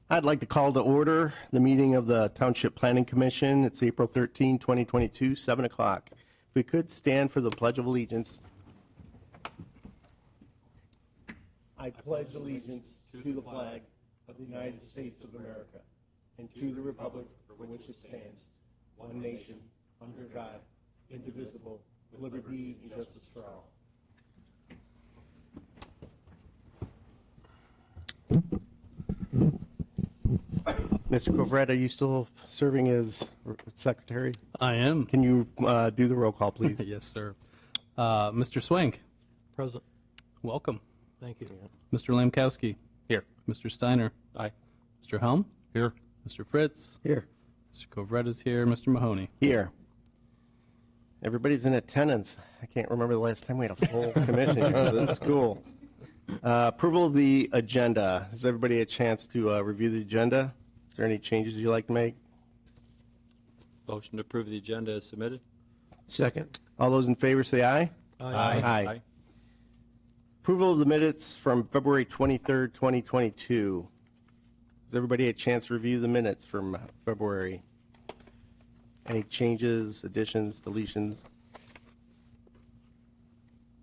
I'd like to call to order the meeting of the Township Planning Commission. It's April 13, 2022, 7 o'clock. If we could stand for the Pledge of Allegiance. I pledge allegiance to the flag of the United States of America and to the republic for which it stands, one nation, under God, indivisible, with liberty and justice for all. Mr. Covrette, are you still serving as secretary? I am. Can you do the roll call, please? Yes, sir. Mr. Swank. Present. Welcome. Thank you. Mr. Lamkowski. Here. Mr. Steiner. Aye. Mr. Helm. Here. Mr. Fritz. Here. Mr. Covrette is here. Mr. Mahoney. Here. Everybody's in attendance. I can't remember the last time we had a full commission here, so this is cool. Approval of the agenda. Has everybody a chance to review the agenda? Is there any changes you'd like to make? Motion to approve the agenda as submitted. Second. All those in favor say aye. Aye. Approval of the minutes from February 23rd, 2022. Has everybody a chance to review the minutes from February? Any changes, additions, deletions?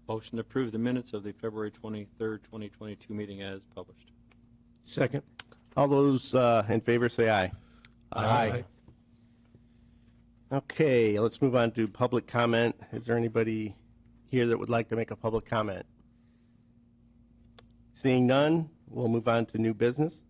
Motion to approve the minutes of the February 23rd, 2022 meeting as published. Second. All those in favor say aye. Aye. Okay, let's move on to public comment. Is there anybody here that would like to make a public comment? Seeing none, we'll move on to new business.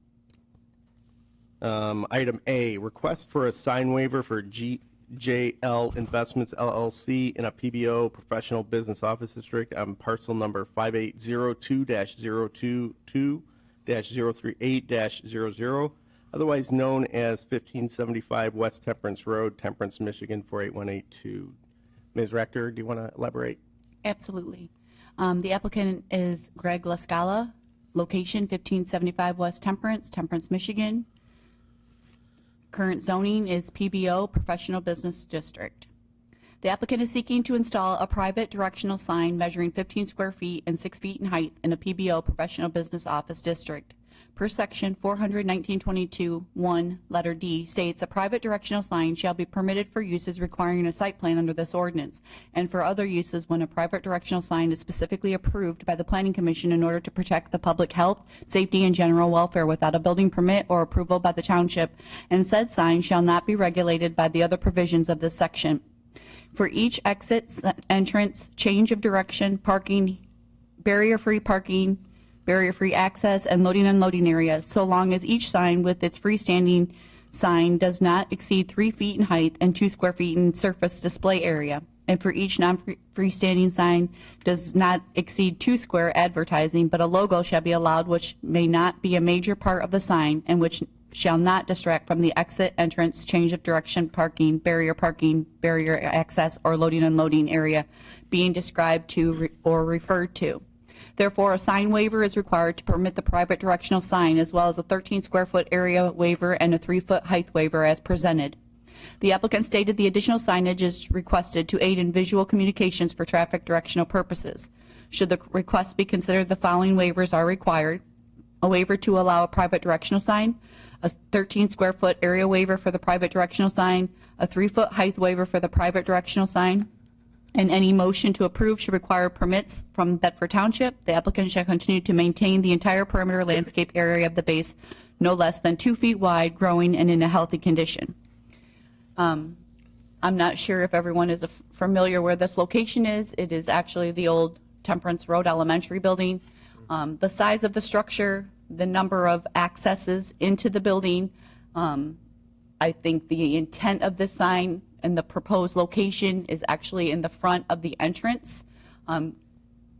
Item A, request for a sign waiver for GJL Investments LLC in a PBO Professional Business Office District on parcel number 5802-022-038-00, otherwise known as 1575 West Temperance Road, Temperance, Michigan 48182. Ms. Rector, do you want to elaborate? Absolutely. The applicant is Greg Lascala, location 1575 West Temperance, Temperance, Michigan. Current zoning is PBO, Professional Business District. The applicant is seeking to install a private directional sign measuring 15 square feet and 6 feet in height in a PBO, Professional Business Office District. Per section 400-1922-1, letter D, states a private directional sign shall be permitted for uses requiring a site plan under this ordinance, and for other uses when a private directional sign is specifically approved by the Planning Commission in order to protect the public health, safety, and general welfare without a building permit or approval by the township, and said sign shall not be regulated by the other provisions of this section. For each exit, entrance, change of direction, parking, barrier-free parking, barrier-free access, and loading and unloading areas, so long as each sign with its freestanding sign does not exceed 3 feet in height and 2 square feet in surface display area. And for each non-freestanding sign does not exceed 2 square advertising, but a logo shall be allowed which may not be a major part of the sign and which shall not distract from the exit, entrance, change of direction, parking, barrier access, or loading and unloading area being described to or referred to. Therefore, a sign waiver is required to permit the private directional sign, as well as a 13 square foot area waiver and a 3 foot height waiver as presented. The applicant stated the additional signage is requested to aid in visual communications for traffic directional purposes. Should the request be considered, the following waivers are required: a waiver to allow a private directional sign, a 13 square foot area waiver for the private directional sign, a 3 foot height waiver for the private directional sign, and any motion to approve should require permits from Bedford Township. The applicant shall continue to maintain the entire perimeter landscape area of the base no less than 2 feet wide, growing, and in a healthy condition. I'm not sure if everyone is familiar where this location is. It is actually the old Temperance Road Elementary building. The size of the structure, the number of accesses into the building, I think the intent of this sign and the proposed location is actually in the front of the entrance.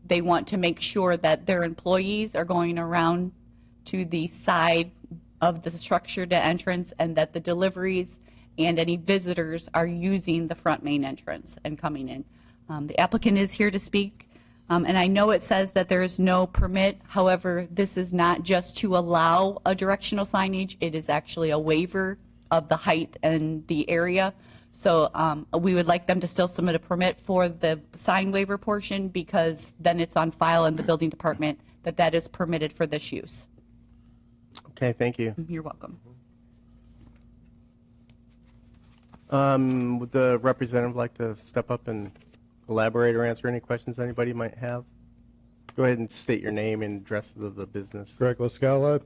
They want to make sure that their employees are going around to the side of the structure to entrance, and that the deliveries and any visitors are using the front main entrance and coming in. The applicant is here to speak, and I know it says that there is no permit. However, this is not just to allow a directional signage. It is actually a waiver of the height and the area. So we would like them to still submit a permit for the sign waiver portion, because then it's on file in the building department that that is permitted for this use. Okay, thank you. You're welcome. Would the representative like to step up and elaborate or answer any questions anybody might have? Go ahead and state your name and address of the business. Greg Lascala,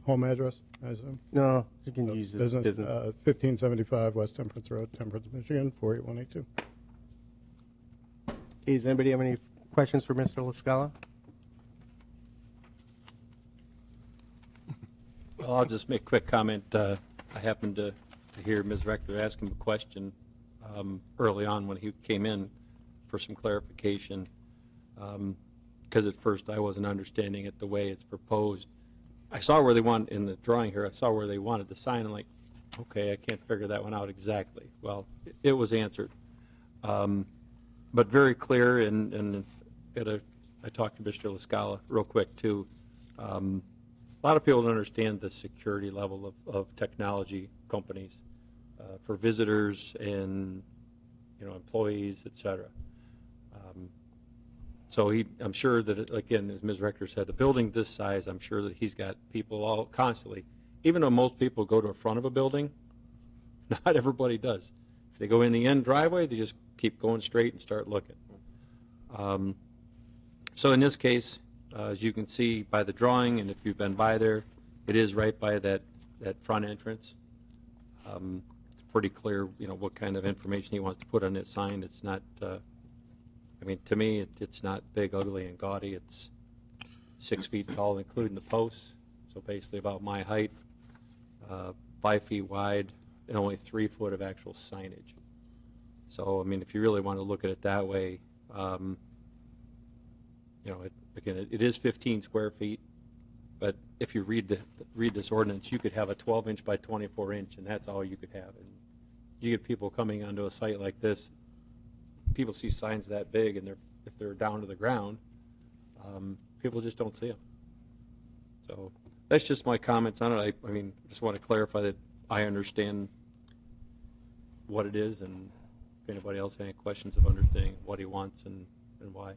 home address, I assume. No, you can use the business. 1575 West Temperance Road, Temperance, Michigan, 48182. Okay, does anybody have any questions for Mr. Lascala? Well, I'll just make a quick comment. I happened to hear Ms. Rector ask him a question early on when he came in for some clarification, because at first I wasn't understanding it the way it's proposed. I saw where they want, in the drawing here, I saw where they wanted the sign. I'm like, okay, I can't figure that one out exactly. Well, it was answered. But very clear, and I talked to Mr. Lascala real quick, too. A lot of people don't understand the security level of technology companies for visitors and employees, et cetera. So I'm sure that, again, as Ms. Rector said, a building this size, I'm sure that he's got people all constantly. Even though most people go to the front of a building, not everybody does. If they go in the end driveway, they just keep going straight and start looking. So in this case, as you can see by the drawing, and if you've been by there, it is right by that front entrance. It's pretty clear, what kind of information he wants to put on that sign. It's not, to me, it's not big, ugly, and gaudy. It's 6 feet tall, including the posts. So basically about my height, 5 feet wide, and only 3 foot of actual signage. So, if you really want to look at it that way, it is 15 square feet, but if you read this ordinance, you could have a 12-inch by 24-inch, and that's all you could have. And you get people coming onto a site like this, people see signs that big, and if they're down to the ground, people just don't see them. So that's just my comments on it. I just want to clarify that I understand what it is, and if anybody else has any questions of understanding what he wants and why.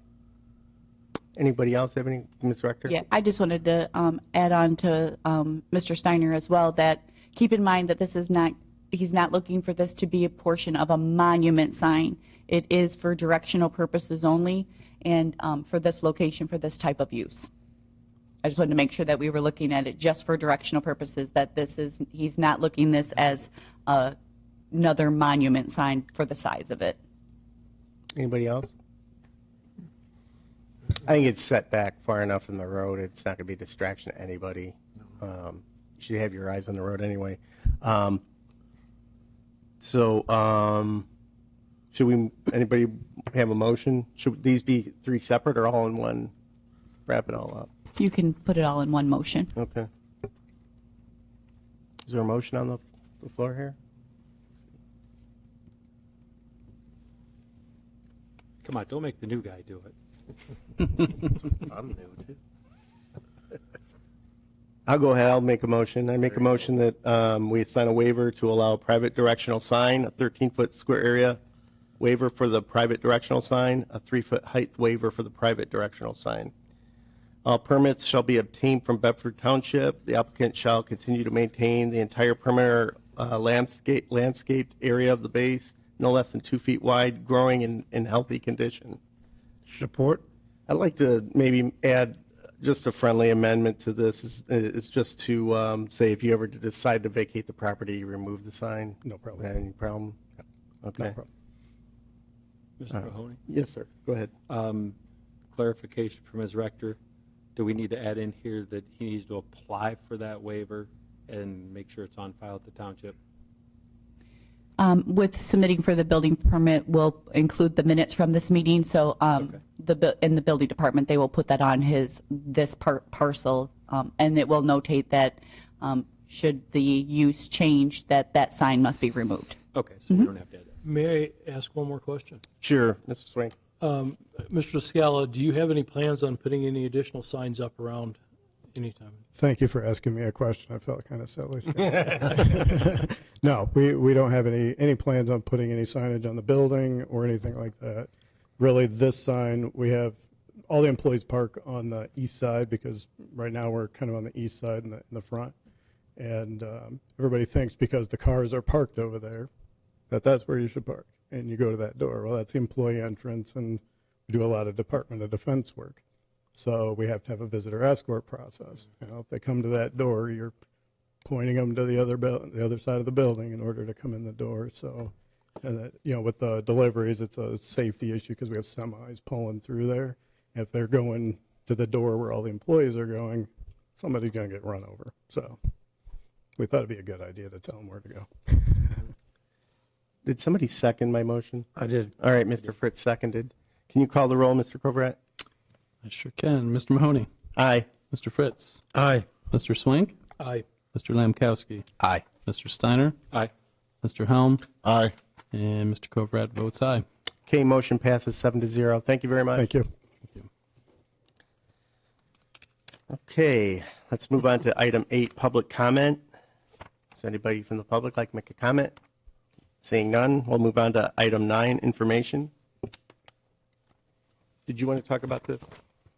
Anybody else have any, Ms. Rector? Yeah, I just wanted to add on to Mr. Steiner as well, that keep in mind that this is not, he's not looking for this to be a portion of a monument sign. It is for directional purposes only, and for this location, for this type of use. I just wanted to make sure that we were looking at it just for directional purposes, that he's not looking this as another monument sign for the size of it. Anybody else? I think it's set back far enough from the road. It's not going to be a distraction to anybody. You should have your eyes on the road anyway. Should anybody have a motion? Should these be 3 separate or all in one? Wrap it all up. You can put it all in one motion. Okay. Is there a motion on the floor here? Come on, don't make the new guy do it. I'm new too. I'll go ahead. I'll make a motion. I make a motion that we sign a waiver to allow a private directional sign, a 13-foot square area waiver for the private directional sign, a 3-foot height waiver for the private directional sign. All permits shall be obtained from Bedford Township. The applicant shall continue to maintain the entire perimeter landscaped area of the base, no less than 2 feet wide, growing in healthy condition. Support? I'd like to maybe add just a friendly amendment to this. It's just to say if you ever decide to vacate the property, you remove the sign. No problem. Any problem? Okay. No problem. Mr. Mahoney? Yes, sir. Go ahead. Clarification from Ms. Rector. Do we need to add in here that he needs to apply for that waiver and make sure it's on file at the township? With submitting for the building permit, we'll include the minutes from this meeting. So in the building department, they will put that on this parcel, and it will notate that should the use change, that sign must be removed. Okay, so we don't have to add that. May I ask one more question? Sure, Mr. Swain. Mr. Scala, do you have any plans on putting any additional signs up around anytime? Thank you for asking me a question. I felt kind of silly. No, we don't have any plans on putting any signage on the building or anything like that. Really, this sign, we have all the employees park on the east side because right now we're kind of on the east side in the front. And everybody thinks because the cars are parked over there that that's where you should park. And you go to that door. Well, that's the employee entrance, and we do a lot of Department of Defense work. So we have to have a visitor escort process. You know, if they come to that door, you're pointing them to the other side of the building in order to come in the door. So, and that, you know, with the deliveries, it's a safety issue because we have semis pulling through there. If they're going to the door where all the employees are going, somebody's going to get run over. So we thought it'd be a good idea to tell them where to go. Did somebody second my motion? I did. All right, Mr. Fritz seconded. Can you call the roll, Mr. Covrat? I sure can. Mr. Mahoney. Aye. Mr. Fritz. Aye. Mr. Swink. Aye. Mr. Lamkowski. Aye. Mr. Steiner. Aye. Mr. Helm. Aye. And Mr. Kovrat votes aye. Okay, motion passes 7-0. Thank you very much. Thank you. Okay, let's move on to item 8, public comment. Does anybody from the public like to make a comment? Seeing none, we'll move on to item 9, information. Did you want to talk about this?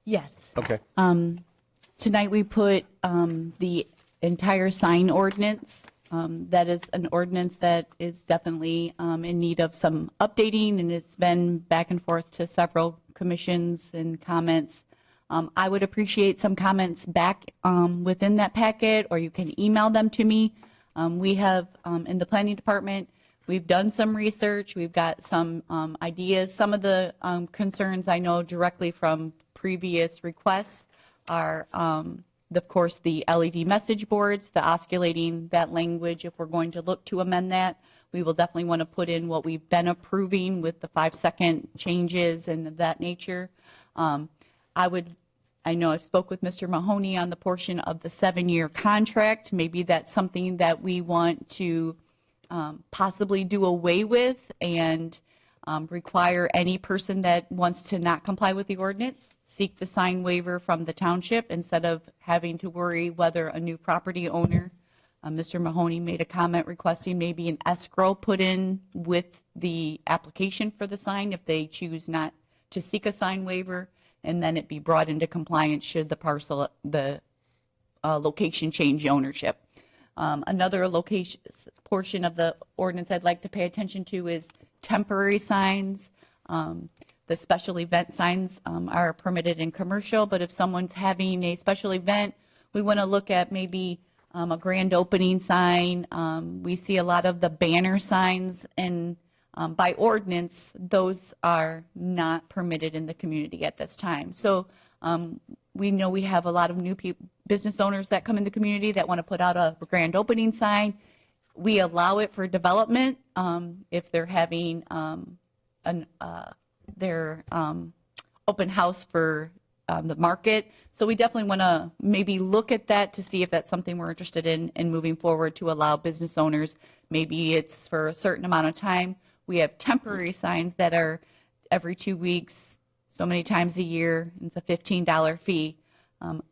Yes. Okay. Tonight we put the entire sign ordinance. That is an ordinance that is definitely in need of some updating, and it's been back and forth to several commissions and comments. I would appreciate some comments back within that packet, or you can email them to me. We have, in the planning department, we've done some research. We've got some ideas. Some of the concerns I know directly from previous requests are, of course, the LED message boards, the osculating that language. If we're going to look to amend that, we will definitely want to put in what we've been approving with the 5-second changes and of that nature. I know I've spoke with Mr. Mahoney on the portion of the 7-year contract. Maybe that's something that we want to possibly do away with and require any person that wants to not comply with the ordinance seek the sign waiver from the township instead of having to worry whether a new property owner. Mr. Mahoney made a comment requesting maybe an escrow put in with the application for the sign if they choose not to seek a sign waiver, and then it be brought into compliance should the location change ownership. Another location portion of the ordinance I'd like to pay attention to is temporary signs. The special event signs are permitted in commercial, but if someone's having a special event, we want to look at maybe a grand opening sign. We see a lot of the banner signs, and by ordinance, those are not permitted in the community at this time. So we know we have a lot of new business owners that come in the community that want to put out a grand opening sign. We allow it for development if they're having their open house for the market. So we definitely want to maybe look at that to see if that's something we're interested in moving forward to allow business owners. Maybe it's for a certain amount of time. We have temporary signs that are every 2 weeks, so many times a year. It's a $15 fee.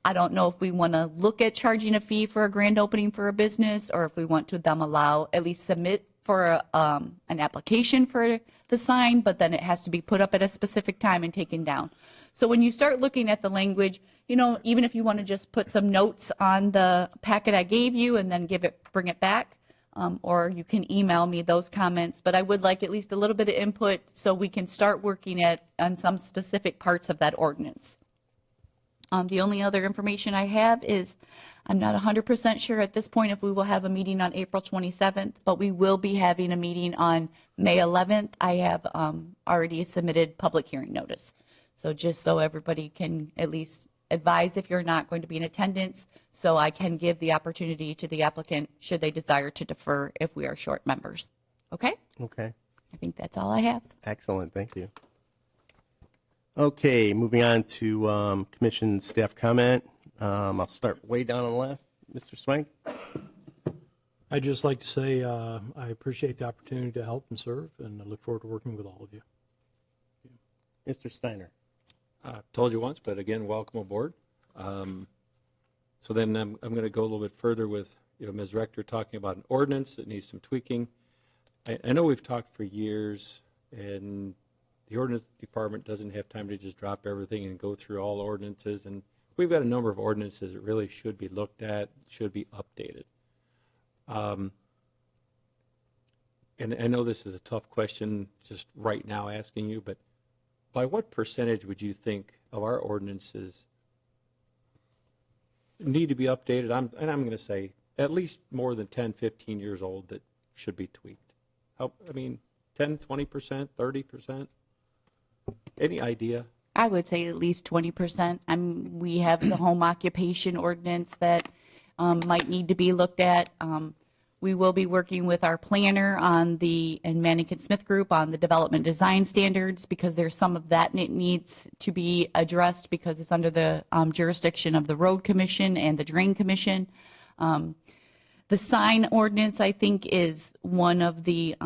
I don't know if we want to look at charging a fee for a grand opening for a business, or if we want to them allow at least submit for an application for the sign, but then it has to be put up at a specific time and taken down. So when you start looking at the language, you know, even if you want to just put some notes on the packet I gave you and then bring it back, or you can email me those comments. But I would like at least a little bit of input so we can start working on some specific parts of that ordinance. The only other information I have is I'm not 100% sure at this point if we will have a meeting on April 27th, but we will be having a meeting on May 11th. I have already submitted public hearing notice. So just so everybody can at least advise if you're not going to be in attendance, so I can give the opportunity to the applicant should they desire to defer if we are short members. Okay? Okay. I think that's all I have. Excellent. Thank you. Okay, moving on to commission staff comment. I'll start way down on the left. Mr. Swank? I'd just like to say I appreciate the opportunity to help and serve, and I look forward to working with all of you. Mr. Steiner? Told you once, but again, welcome aboard. So then I'm going to go a little bit further with, Ms. Rector talking about an ordinance that needs some tweaking. I know we've talked for years, and the ordinance department doesn't have time to just drop everything and go through all ordinances. And we've got a number of ordinances that really should be looked at, should be updated. And I know this is a tough question just right now asking you, but by what percentage would you think of our ordinances need to be updated? I'm going to say at least more than 10, 15 years old that should be tweaked. I mean, 10, 20%, 30%? Any idea? I would say at least 20%. We have the home occupation ordinance that might need to be looked at. We will be working with our planner and Manning & Smith Group on the development design standards, because there's some of that and it needs to be addressed because it's under the jurisdiction of the Road Commission and the Drain Commission. The sign ordinance, I think, is one of the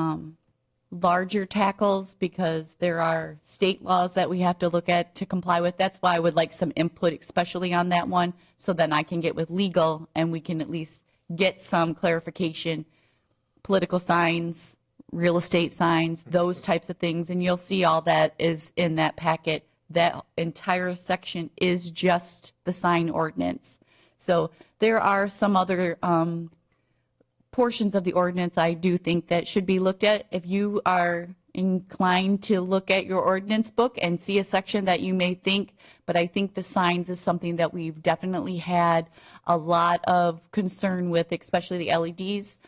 larger tackles because there are state laws that we have to look at to comply with. That's why I would like some input, especially on that one, so then I can get with legal and we can at least get some clarification. Political signs, real estate signs, those types of things, and you'll see all that is in that packet. That entire section is just the sign ordinance. So there are some other portions of the ordinance I do think that should be looked at. If you are inclined to look at your ordinance book and see a section that you may think, but I think the signs is something that we've definitely had a lot of concern with, especially the LEDs.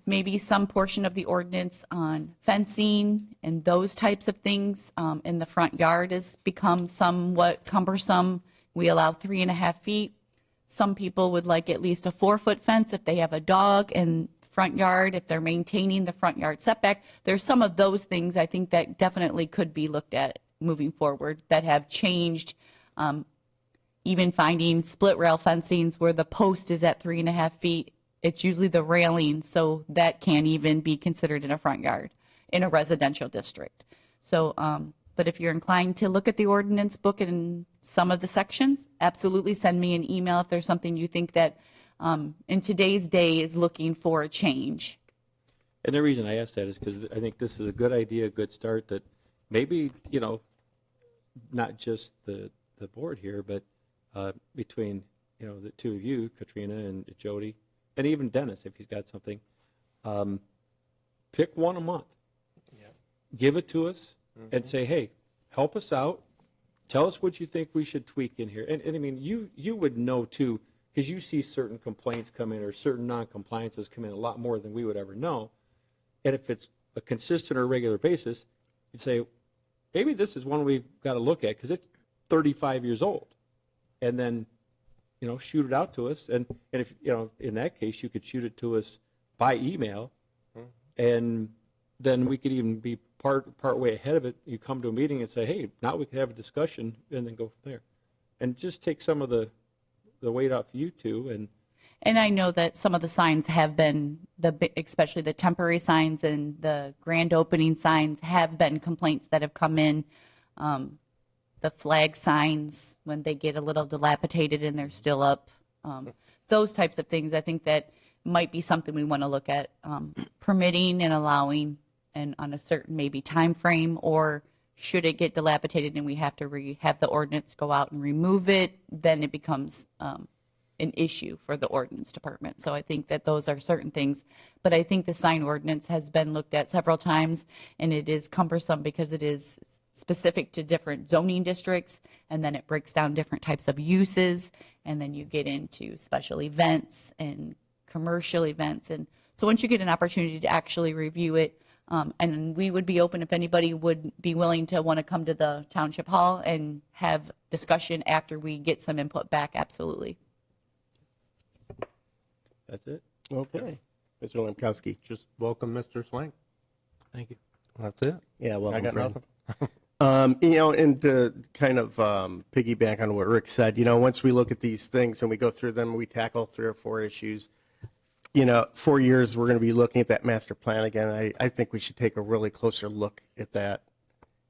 Maybe some portion of the ordinance on fencing and those types of things in the front yard has become somewhat cumbersome. We allow 3.5 feet. Some people would like at least a 4-foot fence if they have a dog in front yard, if they're maintaining the front yard setback. There's some of those things I think that definitely could be looked at moving forward that have changed. Even finding split rail fencings where the post is at 3.5 feet, it's usually the railing, so that can't even be considered in a front yard in a residential district. So, but if you're inclined to look at the ordinance book and some of the sections, absolutely send me an email if there's something you think that in today's day is looking for a change. And the reason I ask that is because I think this is a good idea, a good start, that maybe, not just the board here, but between, the two of you, Katrina and Jody, and even Dennis, if he's got something, pick one a month. Yeah. Give it to us and say, hey, help us out. Tell us what you think we should tweak in here. And I mean, you would know too, because you see certain complaints come in or certain non-compliances come in a lot more than we would ever know. And if it's a consistent or regular basis, you'd say, maybe this is one we've got to look at because it's 35 years old. And then, shoot it out to us. And if, in that case, you could shoot it to us by email. And then we could even be part way ahead of it. You come to a meeting and say, hey, now we can have a discussion and then go from there. And just take some of the weight off you two. And I know that some of the signs have been, especially the temporary signs and the grand opening signs have been complaints that have come in. The flag signs, when they get a little dilapidated and they're still up. Those types of things, I think that might be something we want to look at. Permitting and allowing and on a certain maybe time frame, or should it get dilapidated and we have to have the ordinance go out and remove it, then it becomes an issue for the ordinance department. So I think that those are certain things. But I think the sign ordinance has been looked at several times, and it is cumbersome because it is specific to different zoning districts, and then it breaks down different types of uses, and then you get into special events and commercial events. And so once you get an opportunity to actually review it, and we would be open if anybody would be willing to want to come to the Township Hall and have discussion after we get some input back, absolutely. That's it. Okay. Mr. Lemkowski. Just welcome Mr. Swank. Thank you. That's it. Yeah, welcome. I got friend. nothing. And to kind of piggyback on what Rick said, once we look at these things and we go through them, we tackle 3 or 4 issues. 4 years, we're going to be looking at that master plan again. I think we should take a really closer look at that.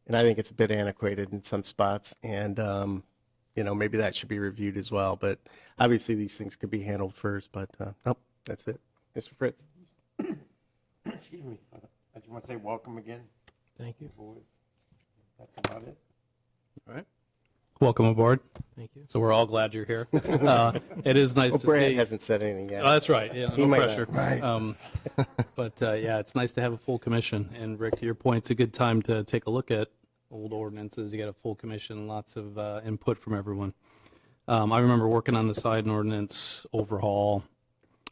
And I think it's a bit antiquated in some spots. And, maybe that should be reviewed as well. But obviously, these things could be handled first. But, that's it. Mr. Fritz. Excuse me. I just want to say welcome again. Thank you. That's about it. All right. Welcome aboard. Thank you. So we're all glad you're here. It is nice Well, to Brad see. hasn't said anything yet. Oh, that's right. Yeah, He no might pressure. not. Right. But yeah, it's nice to have a full commission. And Rick, to your point, it's a good time to take a look at old ordinances. You got a full commission, lots of input from everyone. I remember working on the sign ordinance overhaul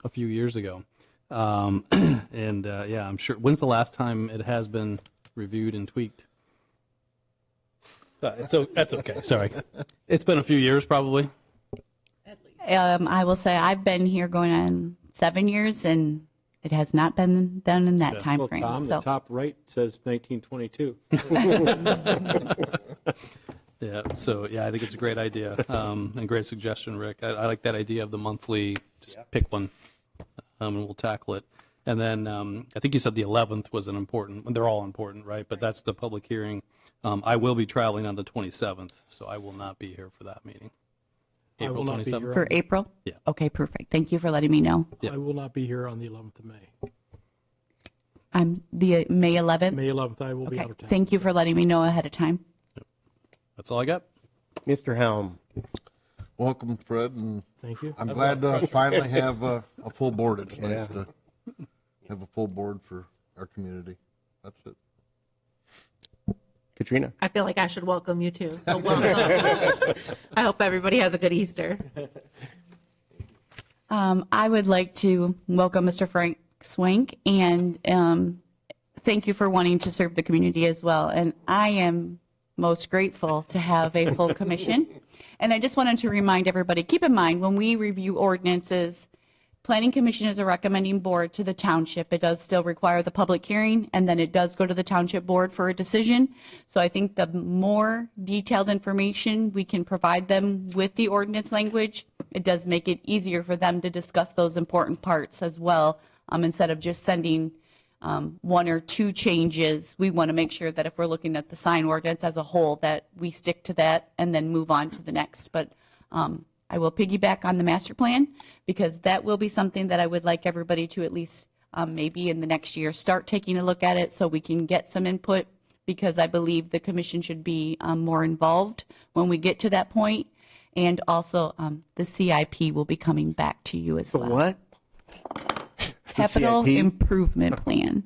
a few years ago. And yeah, I'm sure. When's the last time it has been reviewed and tweaked? So that's okay. Sorry. It's been a few years probably. I will say I've been here going on 7 years, and it has not been done in that time Well, frame. Tom, So the top right says 1922. Yeah, so yeah, I think it's a great idea and great suggestion, Rick. I like that idea of the monthly, just pick one and we'll tackle it. And then I think you said the 11th was an important, they're all important, right? But that's the public hearing. I will be traveling on the 27th, so I will not be here for that meeting. I will not be here. for April? Yeah. Okay, perfect. Thank you for letting me know. I will not be here on the 11th of May. I'm the May 11th. May 11th, I will be Okay, out of town. thank you for letting me know ahead of time. That's all I got. Mr. Helm. Welcome, Fred, and Thank you. I'm glad to finally have a full board. It's Yeah. nice to have a full board for our community. That's it. Katrina. I feel like I should welcome you too. So welcome. I hope everybody has a good Easter. I would like to welcome Mr. Frank Swank and thank you for wanting to serve the community as well. And I am most grateful to have a full commission. And I just wanted to remind everybody, keep in mind, when we review ordinances, Planning Commission is a recommending board to the township. It does still require the public hearing, and then it does go to the township board for a decision. So I think the more detailed information we can provide them with the ordinance language, it does make it easier for them to discuss those important parts as well, instead of just sending one or two changes. We want to make sure that if we're looking at the sign ordinance as a whole, that we stick to that and then move on to the next. But I will piggyback on the master plan because that will be something that I would like everybody to at least maybe in the next year start taking a look at it so we can get some input, because I believe the commission should be more involved when we get to that point. And also the CIP will be coming back to you as well. What? Capital CIP? Improvement Plan.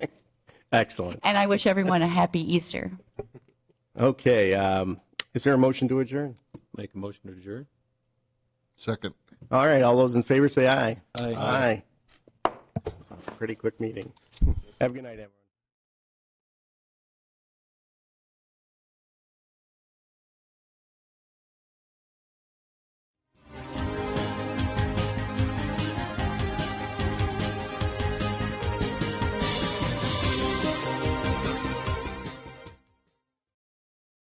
Excellent. And I wish everyone a happy Easter. Okay. Is there a motion to adjourn? Make a motion to adjourn. Second. All right. All those in favor say aye. Aye. Aye. Pretty quick meeting. Have a good night, everyone.